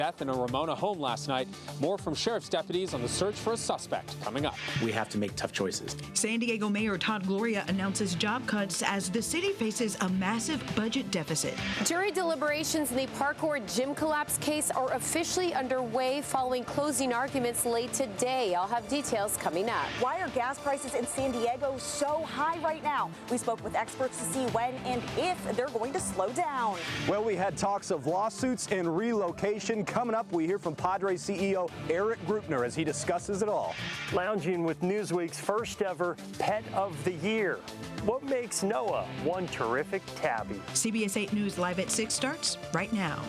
Death in a Ramona home last night. More from sheriff's deputies on the search for a suspect coming up. We have to make tough choices. San Diego Mayor Todd Gloria announces job cuts as the city faces a massive budget deficit. Jury deliberations in the Park Court gym collapse case are officially underway following closing arguments late today. I'll have details coming up. Why are gas prices in San Diego so high right now? We spoke with experts to see when and if they're going to slow down. Well, we had talks of lawsuits and relocation. Coming up, we hear from Padres CEO Eric Grupner as he discusses it all. Lounging with Newsweek's first ever Pet of the Year. What makes Noah one terrific tabby? CBS 8 News Live at 6 starts right now.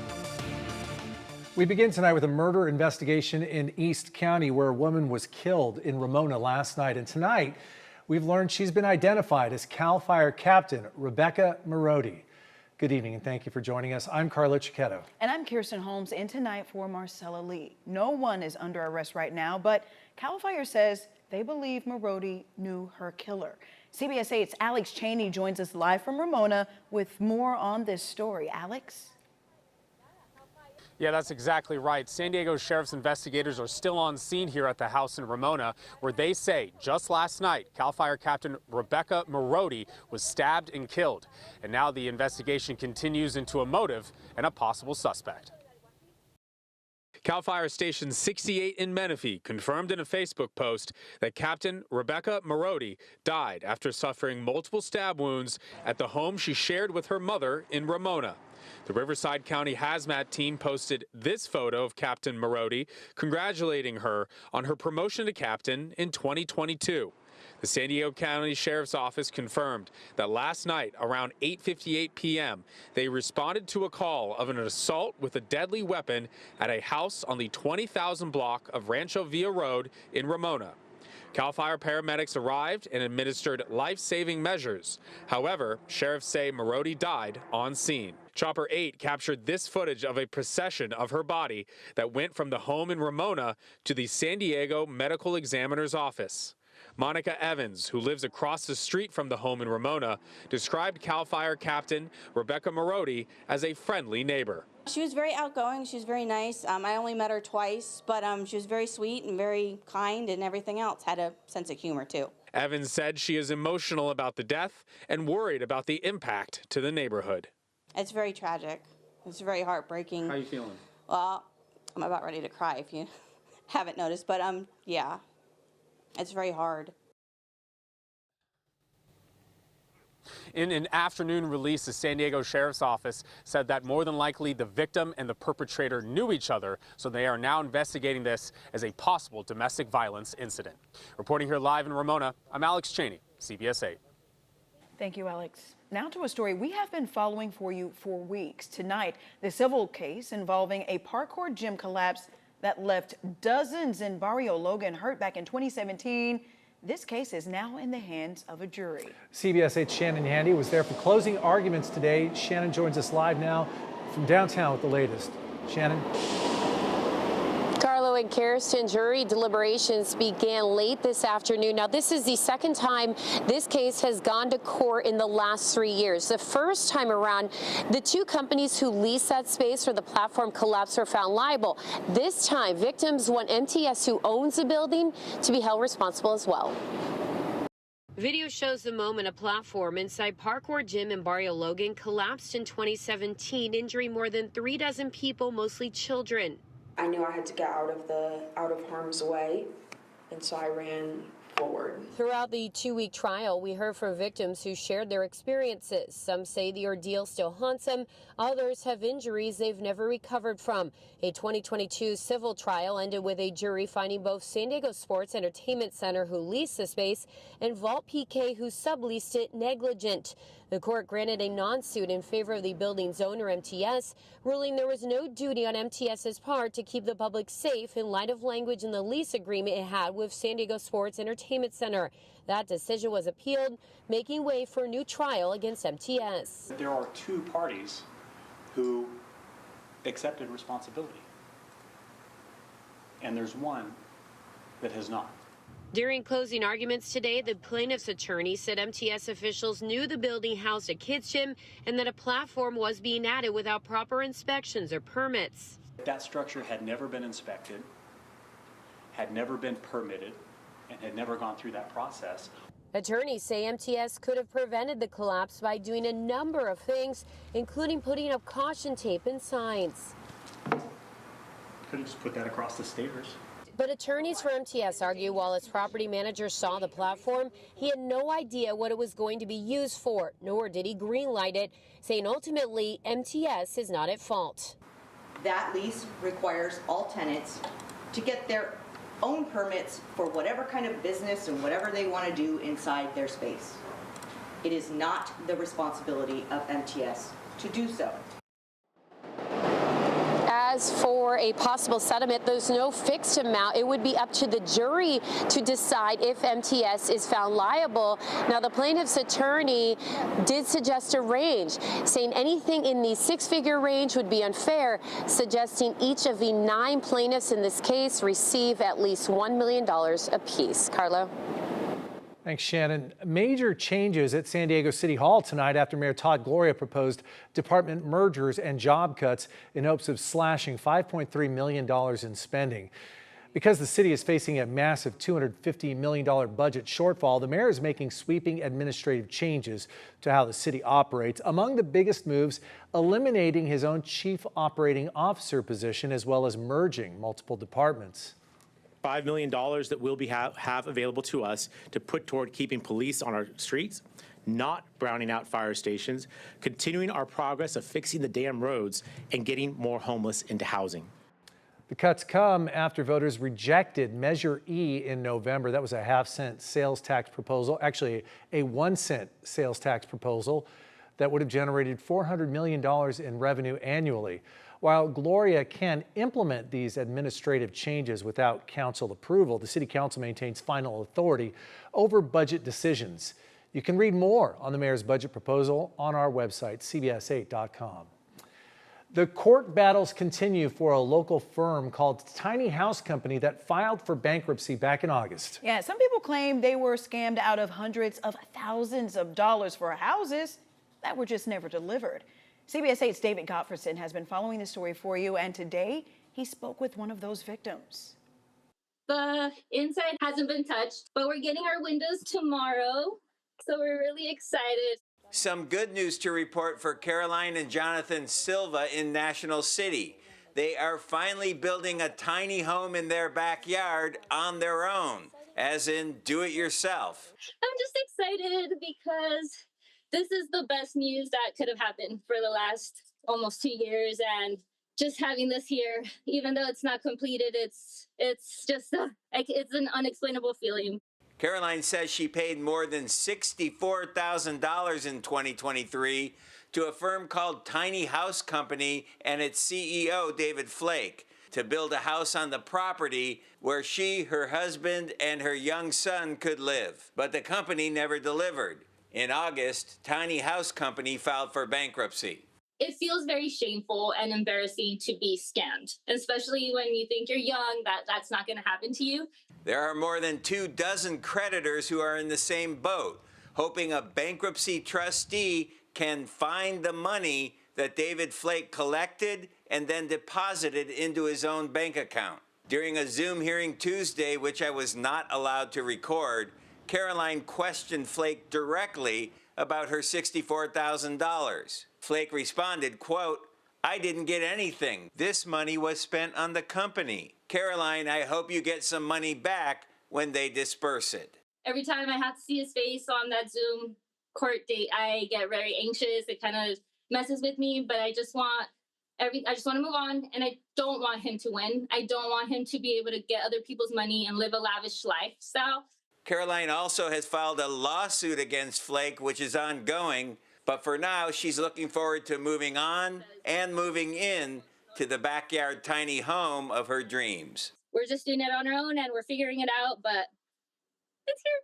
We begin tonight with a murder investigation in East County where a woman was killed in Ramona last night. And tonight, we've learned she's been identified as CAL FIRE Captain Rebecca Marodi. Good evening and thank you for joining us. I'm Carla Chiquetto. And I'm Kirsten Holmes, in tonight for Marcella Lee. No one is under arrest right now, but CAL FIRE says they believe Marodi knew her killer. CBS 8's Alex Cheney joins us live from Ramona with more on this story. Alex? Yeah, that's exactly right. San Diego Sheriff's investigators are still on scene here at the house in Ramona, where they say just last night, CAL FIRE Captain Rebecca Marodi was stabbed and killed. And now the investigation continues into a motive and a possible suspect. CAL FIRE Station 68 in Menifee confirmed in a Facebook post that Captain Rebecca Marodi died after suffering multiple stab wounds at the home she shared with her mother in Ramona. The Riverside County Hazmat team posted this photo of Captain Marodi, congratulating her on her promotion to captain in 2022. The San Diego County Sheriff's Office confirmed that last night around 8:58 p.m. they responded to a call of an assault with a deadly weapon at a house on the 20,000 block of Rancho Villa Road in Ramona. CAL FIRE paramedics arrived and administered life-saving measures. However, sheriffs say Marodi died on scene. Chopper 8 captured this footage of a procession of her body that went from the home in Ramona to the San Diego Medical Examiner's office. Monica Evans, who lives across the street from the home in Ramona, described CAL FIRE Captain Rebecca Marodi as a friendly neighbor. She was very outgoing. She was very nice. I only met her twice, but she was very sweet and very kind and everything else. Had a sense of humor, too. Evans said she is emotional about the death and worried about the impact to the neighborhood. It's very tragic. It's very heartbreaking. How are you feeling? Well, I'm about ready to cry if you haven't noticed, but yeah, it's very hard. In an afternoon release, the San Diego Sheriff's Office said that more than likely the victim and the perpetrator knew each other, so they are now investigating this as a possible domestic violence incident. Reporting here live in Ramona, I'm Alex Cheney, CBS 8. Thank you, Alex. Now to a story we have been following for you for weeks. Tonight, the civil case involving a Park Court gym collapse that left dozens in Barrio Logan hurt back in 2017. This case is now in the hands of a jury. CBS 8's Shannon Handy was there for closing arguments today. Shannon joins us live now from downtown with the latest. Shannon. Carlo and Kirsten, jury deliberations began late this afternoon. Now, this is the second time this case has gone to court in the last 3 years. The first time around, the two companies who leased that space for the platform collapse were found liable. This time, victims want MTS, who owns the building, to be held responsible as well. Video shows the moment a platform inside Park Court Gym in Barrio Logan collapsed in 2017, injuring more than 3 dozen people, mostly children. I knew I had to get out of harm's way, and so I ran forward. Throughout the 2-week trial, we heard from victims who shared their experiences. Some say the ordeal still haunts them. Others have injuries they've never recovered from. A 2022 civil trial ended with a jury finding both San Diego Sports Entertainment Center, who leased the space, and Vault PK, who subleased it, negligent. The court granted a non-suit in favor of the building's owner, MTS, ruling there was no duty on MTS's part to keep the public safe in light of language in the lease agreement it had with San Diego Sports Entertainment Center. That decision was appealed, making way for a new trial against MTS. There are two parties who accepted responsibility, and there's one that has not. During closing arguments today, the plaintiff's attorney said MTS officials knew the building housed a kids' gym and that a platform was being added without proper inspections or permits. That structure had never been inspected, had never been permitted, and had never gone through that process. Attorneys say MTS could have prevented the collapse by doing a number of things, including putting up caution tape and signs. Could have just put that across the stairs. But attorneys for MTS argue while its property manager saw the platform, he had no idea what it was going to be used for, nor did he greenlight it, saying ultimately MTS is not at fault. That lease requires all tenants to get their own permits for whatever kind of business and whatever they want to do inside their space. It is not the responsibility of MTS to do so. As for a possible settlement, there's no fixed amount. It would be up to the jury to decide if MTS is found liable. Now, the plaintiff's attorney did suggest a range, saying anything in the six-figure range would be unfair, suggesting each of the 9 plaintiffs in this case receive at least $1 million apiece. Carlo? Thanks, Shannon. Major changes at San Diego City Hall tonight after Mayor Todd Gloria proposed department mergers and job cuts in hopes of slashing $5.3 million in spending. Because the city is facing a massive $250 million budget shortfall, the mayor is making sweeping administrative changes to how the city operates. Among the biggest moves, eliminating his own chief operating officer position, as well as merging multiple departments. $5 million that we'll have available to us to put toward keeping police on our streets, not browning out fire stations, continuing our progress of fixing the damn roads, and getting more homeless into housing. The cuts come after voters rejected Measure E in November. That was a half-cent sales tax proposal, actually a 1-cent sales tax proposal that would have generated $400 million in revenue annually. While Gloria can implement these administrative changes without council approval, the city council maintains final authority over budget decisions. You can read more on the mayor's budget proposal on our website, cbs8.com. The court battles continue for a local firm called Tiny House Company that filed for bankruptcy back in August. Yeah, some people claim they were scammed out of hundreds of thousands of dollars for houses that were just never delivered. CBS 8's David Gottfredson has been following the story for you, and today he spoke with one of those victims. The inside hasn't been touched, but we're getting our windows tomorrow, so we're really excited. Some good news to report for Caroline and Jonathan Silva in National City. They are finally building a tiny home in their backyard on their own, as in do it yourself. I'm just excited because this is the best news that could have happened for the last almost 2 years, and just having this here, even though it's not completed, it's just it's an unexplainable feeling. Caroline says she paid more than $64,000 in 2023 to a firm called Tiny House Company and its CEO, David Flake, to build a house on the property where she, her husband, and her young son could live. But the company never delivered. In August, Tiny House Company filed for bankruptcy. It feels very shameful and embarrassing to be scammed, especially when you think you're young, that's not going to happen to you. There are more than 24 creditors who are in the same boat, hoping a bankruptcy trustee can find the money that David Flake collected and then deposited into his own bank account. During a Zoom hearing Tuesday, which I was not allowed to record, Caroline questioned Flake directly about her $64,000. Flake responded, quote, "I didn't get anything. This money was spent on the company. Caroline, I hope you get some money back when they disperse it." Every time I have to see his face on that Zoom court date, I get very anxious. It kind of messes with me, but I just want to move on, and I don't want him to win. I don't want him to be able to get other people's money and live a lavish lifestyle. Caroline also has filed a lawsuit against Flake, which is ongoing, but for now, she's looking forward to moving on and moving in to the backyard tiny home of her dreams. We're just doing it on our own, and we're figuring it out, but it's here.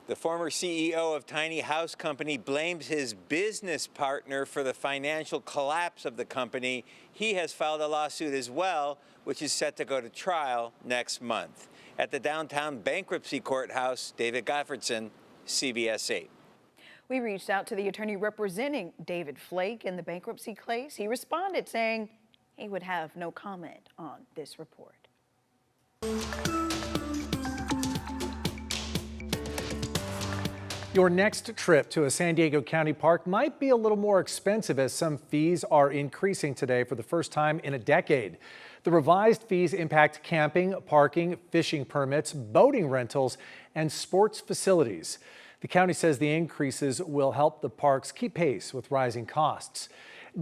The former CEO of Tiny House Company blames his business partner for the financial collapse of the company. He has filed a lawsuit as well, which is set to go to trial next month. At the downtown bankruptcy courthouse, David Gottfredson, CBS 8. We reached out to the attorney representing David Flake in the bankruptcy case. He responded saying He would have no comment on this report. Your next trip to a San Diego County park might be a little more expensive as some fees are increasing today for the first time in a decade. The revised fees impact camping, parking, fishing permits, boating rentals, and sports facilities. The county says the increases will help the parks keep pace with rising costs.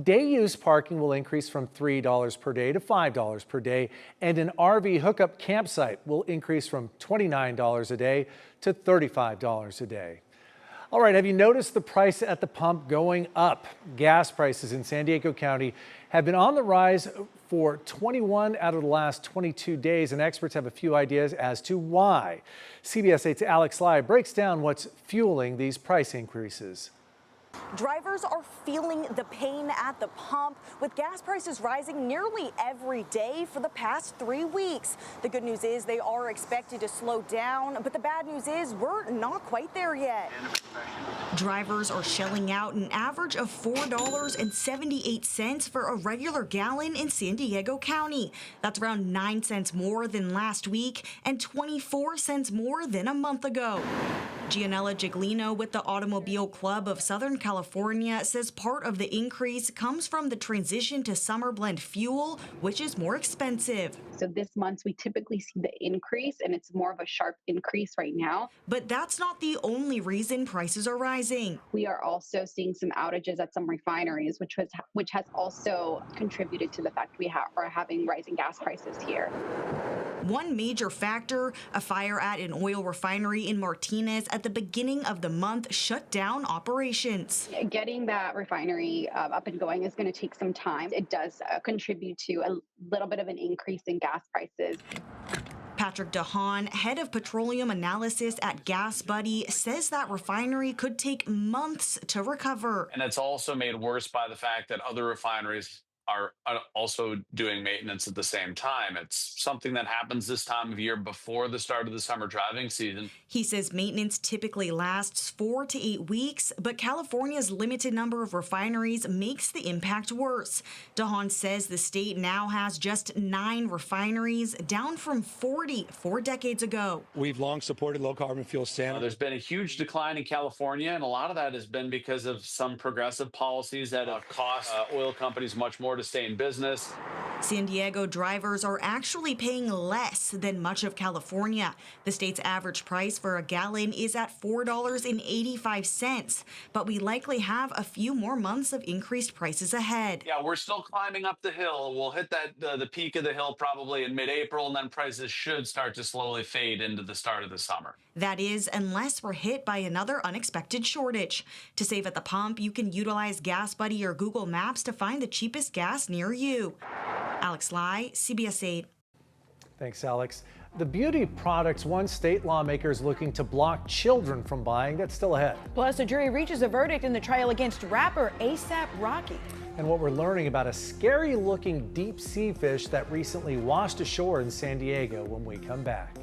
Day use parking will increase from $3 per day to $5 per day, and an RV hookup campsite will increase from $29 a day to $35 a day. All right, have you noticed the price at the pump going up? Gas prices in San Diego County have been on the rise for 21 out of the last 22 days, and experts have a few ideas as to why. CBS 8's Alex Lai breaks down what's fueling these price increases. Drivers are feeling the pain at the pump, with gas prices rising nearly every day for the past 3 weeks. The good news is they are expected to slow down, but the bad news is we're not quite there yet. Drivers are shelling out an average of $4.78 for a regular gallon in San Diego County. That's around 9 cents more than last week and 24 cents more than a month ago. Gianella Giglino with the Automobile Club of Southern California says part of the increase comes from the transition to summer blend fuel, which is more expensive. So this month we typically see the increase, and it's more of a sharp increase right now. But that's not the only reason prices are rising. We are also seeing some outages at some refineries, which has also contributed to the fact we are having rising gas prices here. One major factor, a fire at an oil refinery in Martinez at the beginning of the month shut down operations. Getting that refinery up and going is going to take some time. It does contribute to a little bit of an increase in gas prices. Patrick DeHaan, head of petroleum analysis at Gas Buddy, says that refinery could take months to recover. And it's also made worse by the fact that other refineries are also doing maintenance at the same time. It's something that happens this time of year before the start of the summer driving season. He says maintenance typically lasts 4 to 8 weeks, but California's limited number of refineries makes the impact worse. DeHaan says the state now has just 9 refineries, down from 40 4 decades ago. We've long supported low carbon fuel standards. There's been a huge decline in California, and a lot of that has been because of some progressive policies that have cost oil companies much more to stay in business. San Diego drivers are actually paying less than much of California. The state's average price for a gallon is at $4.85, but we likely have a few more months of increased prices ahead. Yeah, we're still climbing up the hill. We'll hit the peak of the hill probably in mid-April, and then prices should start to slowly fade into the start of the summer. That is, unless we're hit by another unexpected shortage. To save at the pump, you can utilize Gas Buddy or Google Maps to find the cheapest gas near you. Alex Lai, CBS 8. Thanks, Alex. The beauty products one state lawmaker is looking to block children from buying, that's still ahead. Plus, the jury reaches a verdict in the trial against rapper A$AP Rocky. And what we're learning about a scary-looking deep-sea fish that recently washed ashore in San Diego when we come back.